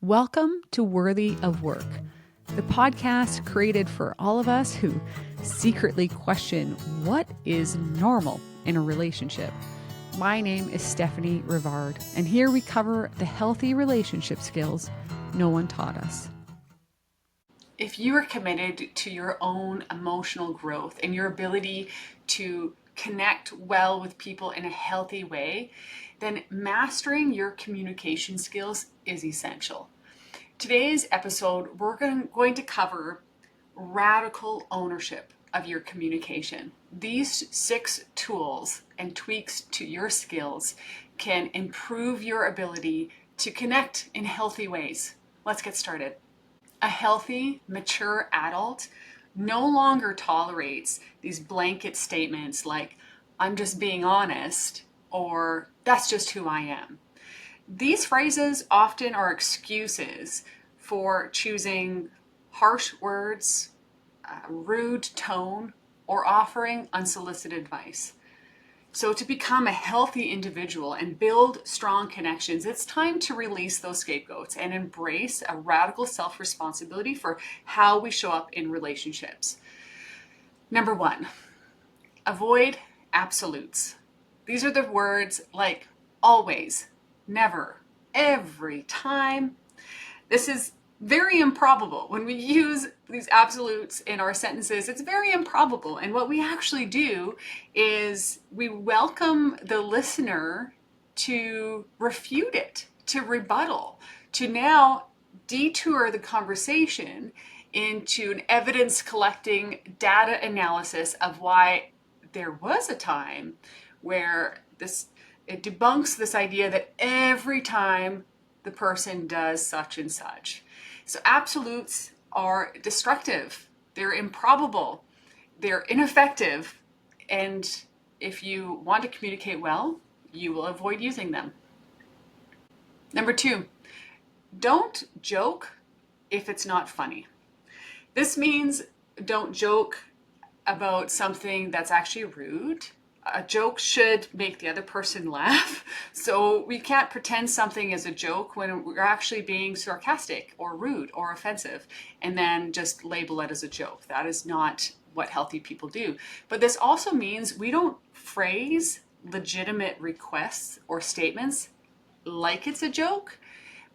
Welcome to Worthy of Work, the podcast created for all of us who secretly question what is normal in a relationship. My name is Stephanie Rivard, and here we cover the healthy relationship skills no one taught us. If you are committed to your own emotional growth and your ability to connect well with people in a healthy way, then mastering your communication skills is essential. Today's episode, we're going to cover radical ownership of your communication. These 6 tools and tweaks to your skills can improve your ability to connect in healthy ways. Let's get started. A healthy, mature adult no longer tolerates these blanket statements like, "I'm just being honest," or "that's just who I am." These phrases often are excuses for choosing harsh words, rude tone, or offering unsolicited advice. So to become a healthy individual and build strong connections, it's time to release those scapegoats and embrace a radical self-responsibility for how we show up in relationships. Number 1, avoid absolutes. These are the words like always, never, every time. This is very improbable. When we use these absolutes in our sentences, it's very improbable. And what we actually do is we welcome the listener to refute it, to rebuttal, to now detour the conversation into an evidence collecting data analysis of why there was a time where it debunks this idea that every time the person does such and such. So absolutes are destructive, they're improbable, they're ineffective, and if you want to communicate well, you will avoid using them. Number 2, don't joke if it's not funny. This means don't joke about something that's actually rude. A joke should make the other person laugh. So we can't pretend something is a joke when we're actually being sarcastic or rude or offensive and then just label it as a joke. That is not what healthy people do. But this also means we don't phrase legitimate requests or statements like it's a joke.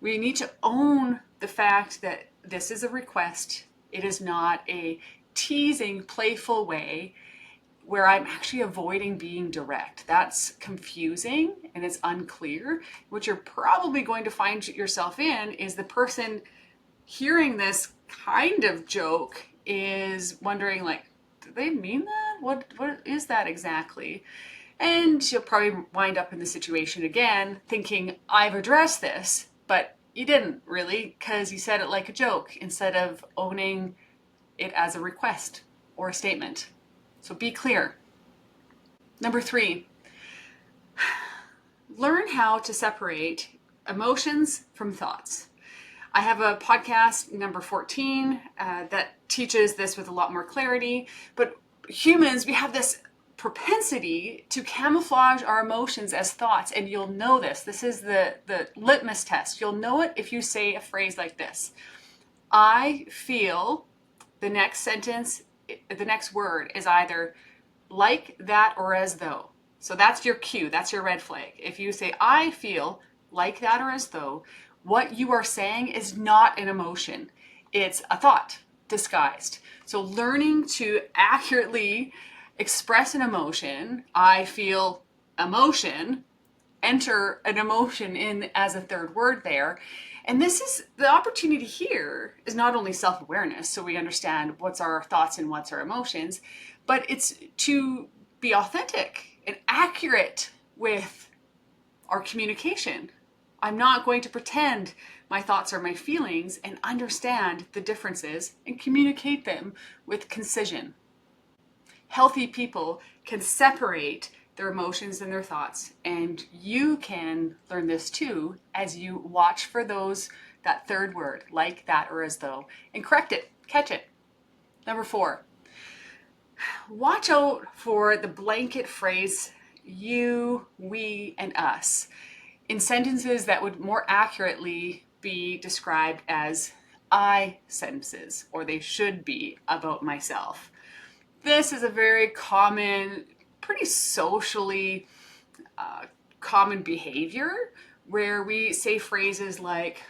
We need to own the fact that this is a request. It is not a teasing, playful way where I'm actually avoiding being direct. That's confusing and it's unclear. What you're probably going to find yourself in is the person hearing this kind of joke is wondering, like, do they mean that? What is that exactly? And you'll probably wind up in the situation again thinking, I've addressed this, but you didn't really, because you said it like a joke instead of owning it as a request or a statement. So be clear. Number 3, learn how to separate emotions from thoughts. I have a podcast, number 14, that teaches this with a lot more clarity. But humans, we have this propensity to camouflage our emotions as thoughts. And you'll know this. This is the litmus test. You'll know it if you say a phrase like this. I feel, the next sentence, the next word is either like, that, or as though. So that's your cue, that's your red flag. If you say, I feel like that or as though, what you are saying is not an emotion. It's a thought disguised. So learning to accurately express an emotion, I feel emotion, enter an emotion in as a third word there. And this is the opportunity here is not only self-awareness, so we understand what's our thoughts and what's our emotions, but it's to be authentic and accurate with our communication. I'm not going to pretend my thoughts are my feelings and understand the differences and communicate them with concision. Healthy people can separate their emotions and their thoughts, and you can learn this too as you watch for that third word, like, that, or as though, and correct it, catch it. Number 4, watch out for the blanket phrase you, we, and us in sentences that would more accurately be described as I sentences, or they should be about myself. This is a very common, pretty socially common behavior where we say phrases like,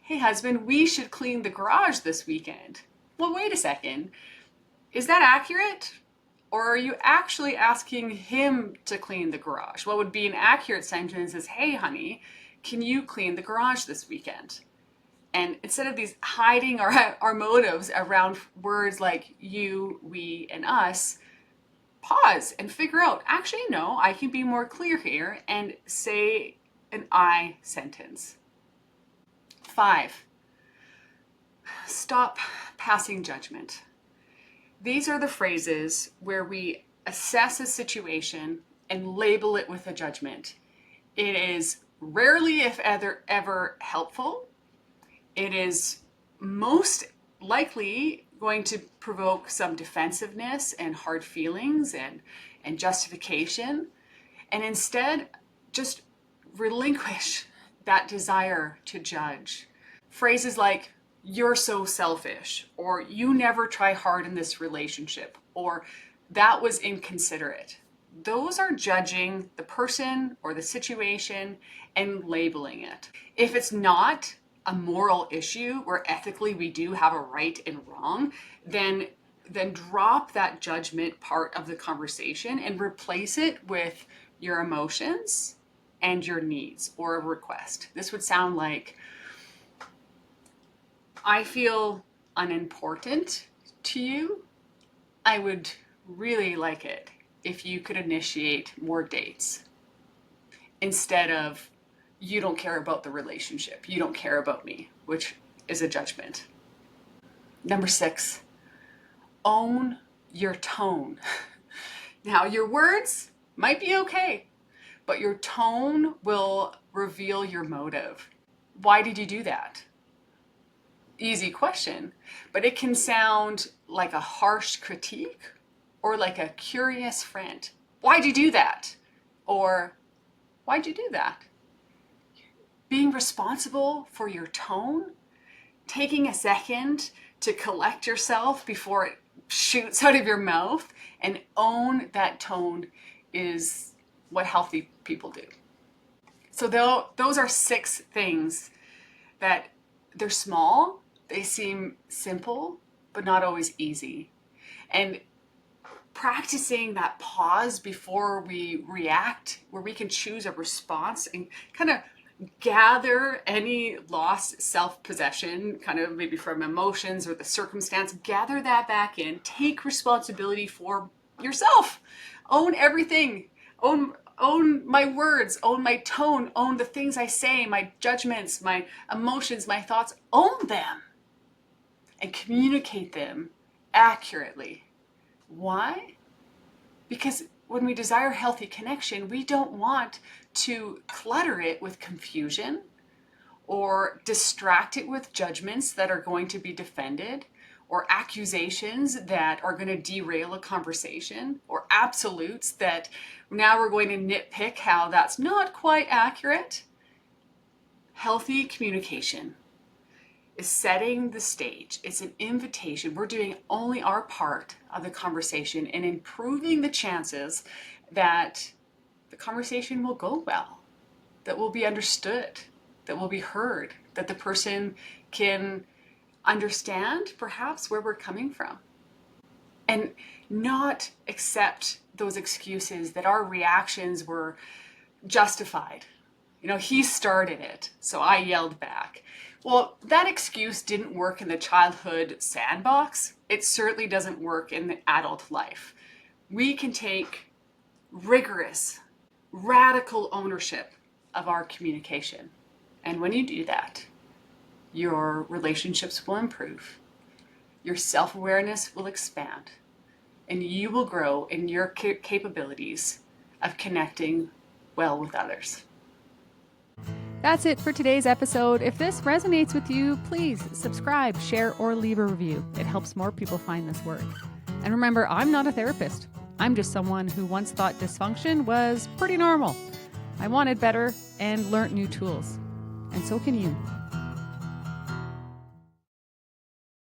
hey husband, we should clean the garage this weekend. Well, wait a second. Is that accurate? Or are you actually asking him to clean the garage? What would be an accurate sentence is, hey honey, can you clean the garage this weekend? And instead of these hiding our motives around words like you, we, and us, pause and figure out, actually, no, I can be more clear here and say an I sentence. 5, stop passing judgment. These are the phrases where we assess a situation and label it with a judgment. It is rarely, if ever, helpful. It is most likely going to provoke some defensiveness and hard feelings and justification. And instead, just relinquish that desire to judge. Phrases like, you're so selfish, or you never try hard in this relationship, or that was inconsiderate. Those are judging the person or the situation and labeling it. If it's not a moral issue where ethically we do have a right and wrong, then drop that judgment part of the conversation and replace it with your emotions and your needs or a request. This would sound like, I feel unimportant to you. I would really like it if you could initiate more dates, instead of, you don't care about the relationship, you don't care about me, which is a judgment. Number 6, own your tone. Now, your words might be okay, but your tone will reveal your motive. Why did you do that? Easy question, but it can sound like a harsh critique or like a curious friend. Why'd you do that? Or why'd you do that? Being responsible for your tone, taking a second to collect yourself before it shoots out of your mouth and own that tone is what healthy people do. So those are 6 things that they're small, they seem simple, but not always easy. And practicing that pause before we react, where we can choose a response and kind of gather any lost self-possession, kind of maybe from emotions or the circumstance, gather that back in, take responsibility for yourself, own everything, own my words, own my tone, own the things I say, my judgments, my emotions, my thoughts, own them and communicate them accurately. Why? Because when we desire healthy connection, we don't want to clutter it with confusion or distract it with judgments that are going to be defended or accusations that are going to derail a conversation or absolutes that now we're going to nitpick how that's not quite accurate. Healthy communication is setting the stage. It's an invitation. We're doing only our part of the conversation and improving the chances that the conversation will go well, that will be understood, that will be heard, that the person can understand perhaps where we're coming from, and not accept those excuses that our reactions were justified. He started it, so I yelled back. Well, that excuse didn't work in the childhood sandbox. It certainly doesn't work in the adult life. We can take rigorous, radical ownership of our communication. And when you do that, your relationships will improve, your self-awareness will expand, and you will grow in your capabilities of connecting well with others. That's it for today's episode. If this resonates with you, please subscribe, share, or leave a review. It helps more people find this work. And remember, I'm not a therapist. I'm just someone who once thought dysfunction was pretty normal. I wanted better and learned new tools. and so can you.